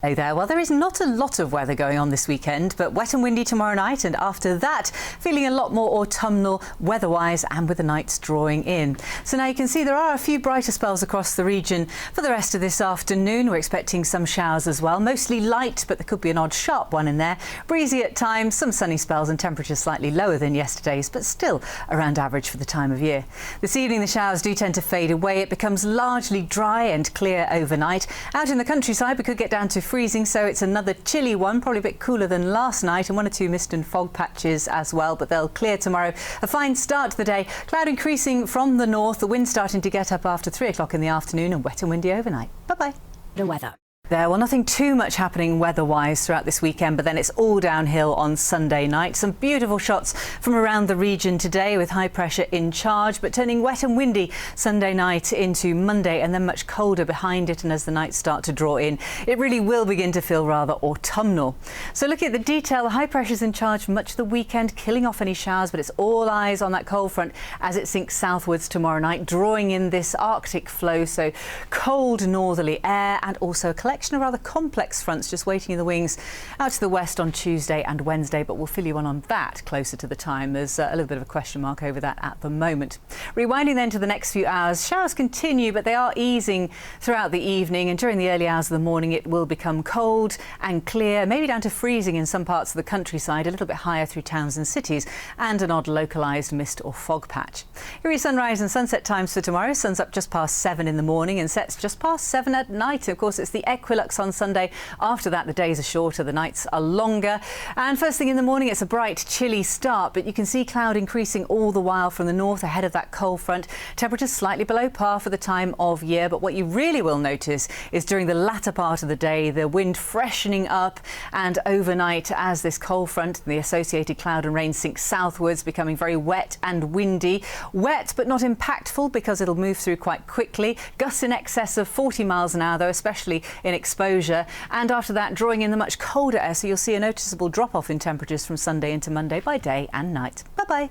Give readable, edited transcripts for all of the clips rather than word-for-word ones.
Hey there. Well, there is not a lot of weather going on this weekend, but wet and windy tomorrow night, and after that feeling a lot more autumnal weather-wise and with the nights drawing in. So now you can see there are a few brighter spells across the region for the rest of this afternoon. We're expecting some showers as well, mostly light, but there could be an odd sharp one in there. Breezy at times, some sunny spells and temperatures slightly lower than yesterday's, but still around average for the time of year. This evening the showers do tend to fade away. It becomes largely dry and clear overnight. Out in the countryside we could get down to freezing, so it's another chilly one, probably a bit cooler than last night, and one or two mist and fog patches as well, but they'll clear tomorrow. A fine start to the day. Cloud increasing from the north, the wind starting to get up after 3 o'clock in the afternoon, and wet and windy overnight. Bye-bye. The weather. Well, nothing too much happening weather-wise throughout this weekend, but then it's all downhill on Sunday night. Some beautiful shots from around the region today with high pressure in charge, but turning wet and windy Sunday night into Monday, and then much colder behind it. And as the nights start to draw in, it really will begin to feel rather autumnal. So looking at the detail, the high pressure's in charge for much of the weekend, killing off any showers, but it's all eyes on that cold front as it sinks southwards tomorrow night, drawing in this Arctic flow, so cold northerly air, and also a collection of rather complex fronts just waiting in the wings out to the west on Tuesday and Wednesday, but we'll fill you on that closer to the time. There's a little bit of a question mark over that at the moment. Rewinding then to the next few hours, showers continue, but they are easing throughout the evening, and during the early hours of the morning it will become cold and clear, maybe down to freezing in some parts of the countryside, a little bit higher through towns and cities, and an odd localised mist or fog patch. Here are your sunrise and sunset times for tomorrow. Sun's up just past 7 in the morning and sets just past 7 at night. Of course, it's the equinox on Sunday. After that, the days are shorter, the nights are longer, and first thing in the morning it's a bright, chilly start, but you can see cloud increasing all the while from the north ahead of that cold front. Temperatures slightly below par for the time of year, but what you really will notice is during the latter part of the day, the wind freshening up, and overnight as this cold front and the associated cloud and rain sinks southwards, becoming very wet and windy. Wet but not impactful because it'll move through quite quickly. Gusts in excess of 40 miles an hour though, especially in exposure, and after that drawing in the much colder air, so you'll see a noticeable drop-off in temperatures from Sunday into Monday by day and night. Bye-bye.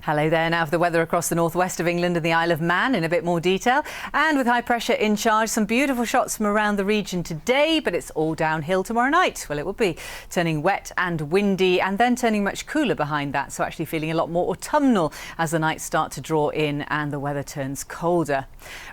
Hello there. Now for the weather across the northwest of England and the Isle of Man in a bit more detail. And with high pressure in charge, some beautiful shots from around the region today, but it's all downhill tomorrow night. Well, it will be turning wet and windy, and then turning much cooler behind that, so actually feeling a lot more autumnal as the nights start to draw in and the weather turns colder.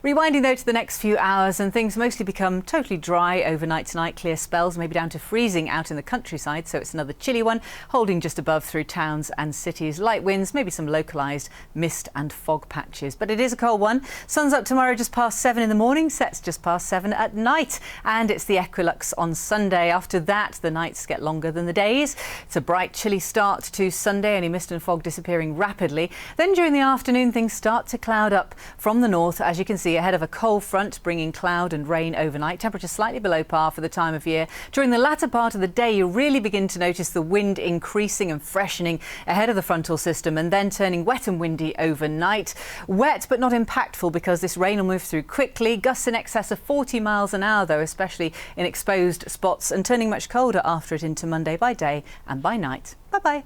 Rewinding though to the next few hours, and things mostly become totally dry overnight tonight. Clear spells, maybe down to freezing out in the countryside, so it's another chilly one, holding just above through towns and cities. Light winds, maybe some localised mist and fog patches, but it is a cold one. Sun's up tomorrow just past 7 in the morning, sets just past 7 at night, and it's the equinox on Sunday. After that, the nights get longer than the days. It's a bright, chilly start to Sunday, any mist and fog disappearing rapidly. Then during the afternoon, things start to cloud up from the north, as you can see, ahead of a cold front bringing cloud and rain overnight. Temperatures slightly below par for the time of year. During the latter part of the day, you really begin to notice the wind increasing and freshening ahead of the frontal system, and then turning wet and windy overnight. Wet but not impactful because this rain will move through quickly. Gusts in excess of 40 miles an hour though, especially in exposed spots, and turning much colder after it into Monday by day and by night. Bye-bye.